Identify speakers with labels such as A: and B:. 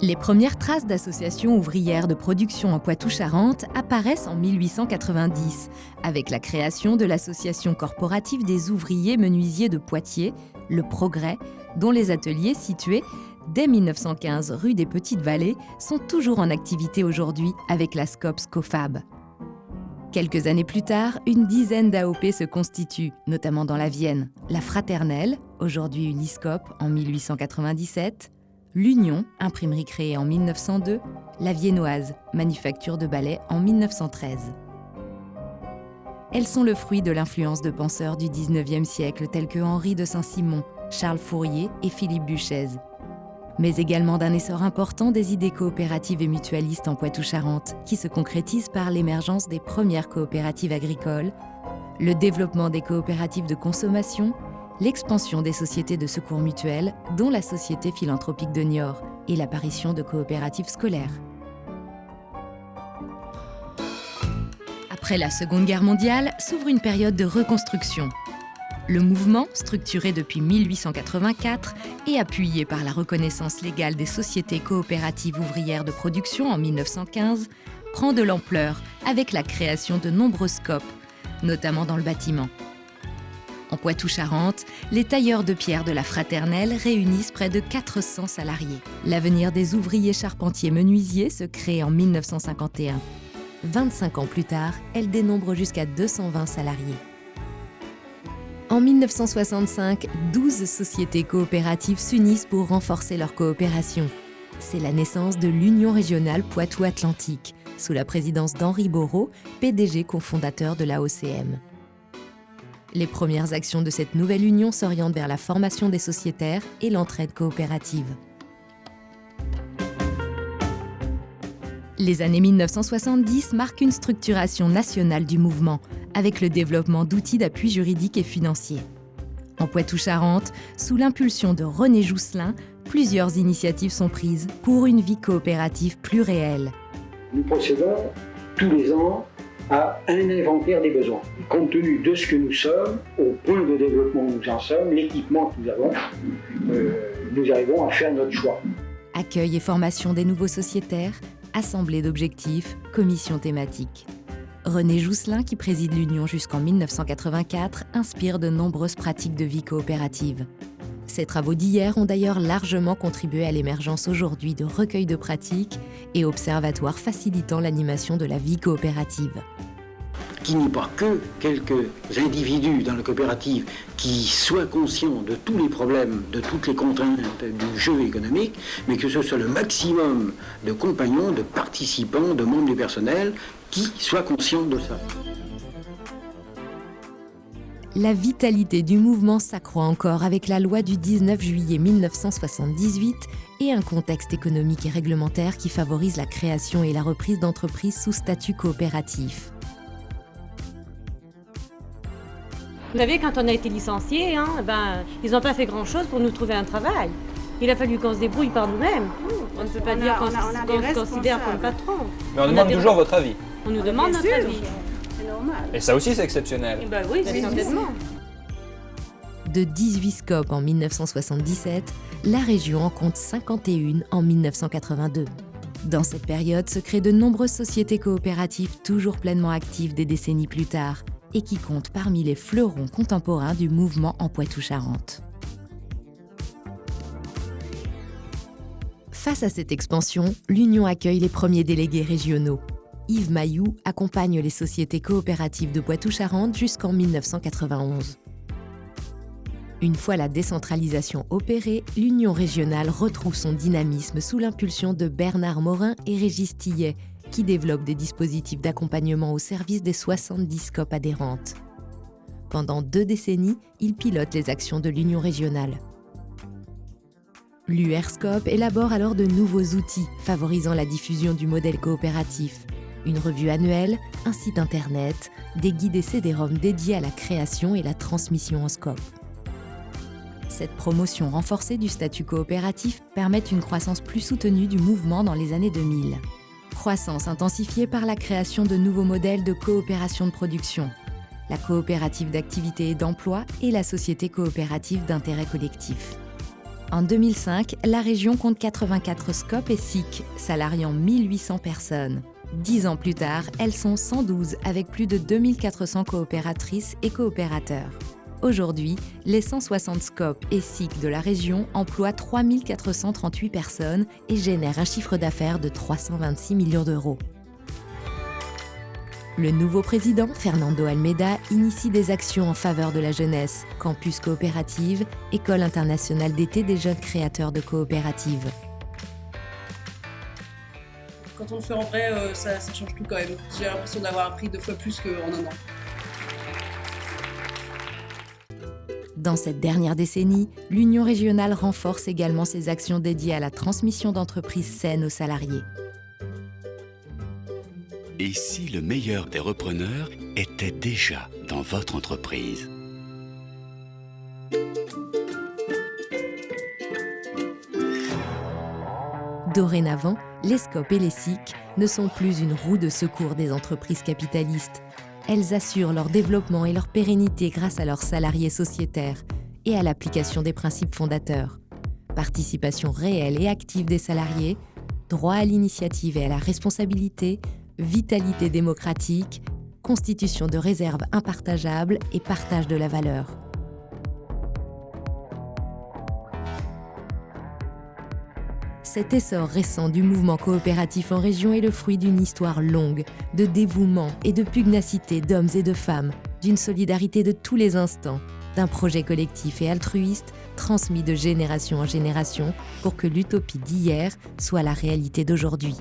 A: Les premières traces d'associations ouvrières de production en Poitou-Charentes apparaissent en 1890, avec la création de l'Association corporative des ouvriers menuisiers de Poitiers, le Progrès, dont les ateliers situés dès 1915 rue des Petites Vallées sont toujours en activité aujourd'hui avec la SCOP Scofab. Quelques années plus tard, une dizaine d'AOP se constituent, notamment dans la Vienne, la Fraternelle, aujourd'hui Uniscope en 1897, l'Union, imprimerie créée en 1902, la Viennoise, manufacture de balais en 1913. Elles sont le fruit de l'influence de penseurs du XIXe siècle tels que Henri de Saint-Simon, Charles Fourier et Philippe Duchesne, mais également d'un essor important des idées coopératives et mutualistes en Poitou-Charentes, qui se concrétisent par l'émergence des premières coopératives agricoles, le développement des coopératives de consommation, l'expansion des sociétés de secours mutuels, dont la Société philanthropique de Niort, et l'apparition de coopératives scolaires. Après la Seconde Guerre mondiale, s'ouvre une période de reconstruction. Le mouvement, structuré depuis 1884 et appuyé par la reconnaissance légale des sociétés coopératives ouvrières de production en 1915, prend de l'ampleur avec la création de nombreux SCOP, notamment dans le bâtiment. En Poitou-Charentes, les tailleurs de pierre de la Fraternelle réunissent près de 400 salariés. L'avenir des ouvriers charpentiers menuisiers se crée en 1951. 25 ans plus tard, elle dénombre jusqu'à 220 salariés. En 1965, 12 sociétés coopératives s'unissent pour renforcer leur coopération. C'est la naissance de l'Union régionale Poitou-Atlantique, sous la présidence d'Henri Boreau, PDG cofondateur de la OCM. Les premières actions de cette nouvelle union s'orientent vers la formation des sociétaires et l'entraide coopérative. Les années 1970 marquent une structuration nationale du mouvement, avec le développement d'outils d'appui juridique et financier. En Poitou-Charentes, sous l'impulsion de René Jousselin, plusieurs initiatives sont prises pour une vie coopérative plus réelle.
B: Nous procédons tous les ans à un inventaire des besoins. Compte tenu de ce que nous sommes, au point de développement où nous en sommes, l'équipement que nous avons, nous arrivons à faire notre choix.
A: Accueil et formation des nouveaux sociétaires, assemblée d'objectifs, commission thématique. René Jousselin, qui préside l'Union jusqu'en 1984, inspire de nombreuses pratiques de vie coopérative. Ces travaux d'hier ont d'ailleurs largement contribué à l'émergence aujourd'hui de recueils de pratiques et observatoires facilitant l'animation de la vie coopérative.
B: Qu'il n'y ait pas que quelques individus dans la coopérative qui soient conscients de tous les problèmes, de toutes les contraintes du jeu économique, mais que ce soit le maximum de compagnons, de participants, de membres du personnel qui soient conscients de ça.
A: La vitalité du mouvement s'accroît encore avec la loi du 19 juillet 1978 et un contexte économique et réglementaire qui favorise la création et la reprise d'entreprises sous statut coopératif.
C: Vous savez, quand on a été licenciés, ils n'ont pas fait grand-chose pour nous trouver un travail. Il a fallu qu'on se débrouille par nous-mêmes. On ne peut pas dire qu'on se considère comme patron.
D: Mais on demande toujours votre avis.
C: On nous demande notre avis.
E: C'est normal.
D: Et ça aussi, c'est exceptionnel.
C: Oui, c'est certainement.
A: De 18 SCOP en 1977, la région en compte 51 en 1982. Dans cette période se créent de nombreuses sociétés coopératives toujours pleinement actives des décennies plus tard et qui comptent parmi les fleurons contemporains du mouvement en Poitou-Charentes. Face à cette expansion, l'Union accueille les premiers délégués régionaux. Yves Mailloux accompagne les sociétés coopératives de Poitou-Charentes jusqu'en 1991. Une fois la décentralisation opérée, l'Union régionale retrouve son dynamisme sous l'impulsion de Bernard Morin et Régis Tillet, qui développent des dispositifs d'accompagnement au service des 70 SCOP adhérentes. Pendant 2 décennies, ils pilotent les actions de l'Union régionale. L'URSCOP élabore alors de nouveaux outils favorisant la diffusion du modèle coopératif. Une revue annuelle, un site internet, des guides et CD-ROM dédiés à la création et la transmission en SCOP. Cette promotion renforcée du statut coopératif permet une croissance plus soutenue du mouvement dans les années 2000. Croissance intensifiée par la création de nouveaux modèles de coopération de production, la coopérative d'activité et d'emploi et la société coopérative d'intérêt collectif. En 2005, la région compte 84 SCOP et SIC, salariant 1800 personnes. 10 ans plus tard, elles sont 112 avec plus de 2400 coopératrices et coopérateurs. Aujourd'hui, les 160 SCOP et SIC de la région emploient 3438 personnes et génèrent un chiffre d'affaires de 326 millions d'euros. Le nouveau président, Fernando Almeida, initie des actions en faveur de la jeunesse, campus coopérative, école internationale d'été des jeunes créateurs de coopératives.
E: Quand on le fait en vrai, ça change tout quand même. J'ai l'impression d'avoir appris 2 fois plus qu'en un an.
A: Dans cette dernière décennie, l'Union régionale renforce également ses actions dédiées à la transmission d'entreprises saines aux salariés.
F: Et si le meilleur des repreneurs était déjà dans votre entreprise?
A: Dorénavant, les SCOP et les SIC ne sont plus une roue de secours des entreprises capitalistes. Elles assurent leur développement et leur pérennité grâce à leurs salariés sociétaires et à l'application des principes fondateurs. Participation réelle et active des salariés, droit à l'initiative et à la responsabilité, vitalité démocratique, constitution de réserves impartageables et partage de la valeur. Cet essor récent du mouvement coopératif en région est le fruit d'une histoire longue, de dévouement et de pugnacité d'hommes et de femmes, d'une solidarité de tous les instants, d'un projet collectif et altruiste transmis de génération en génération pour que l'utopie d'hier soit la réalité d'aujourd'hui.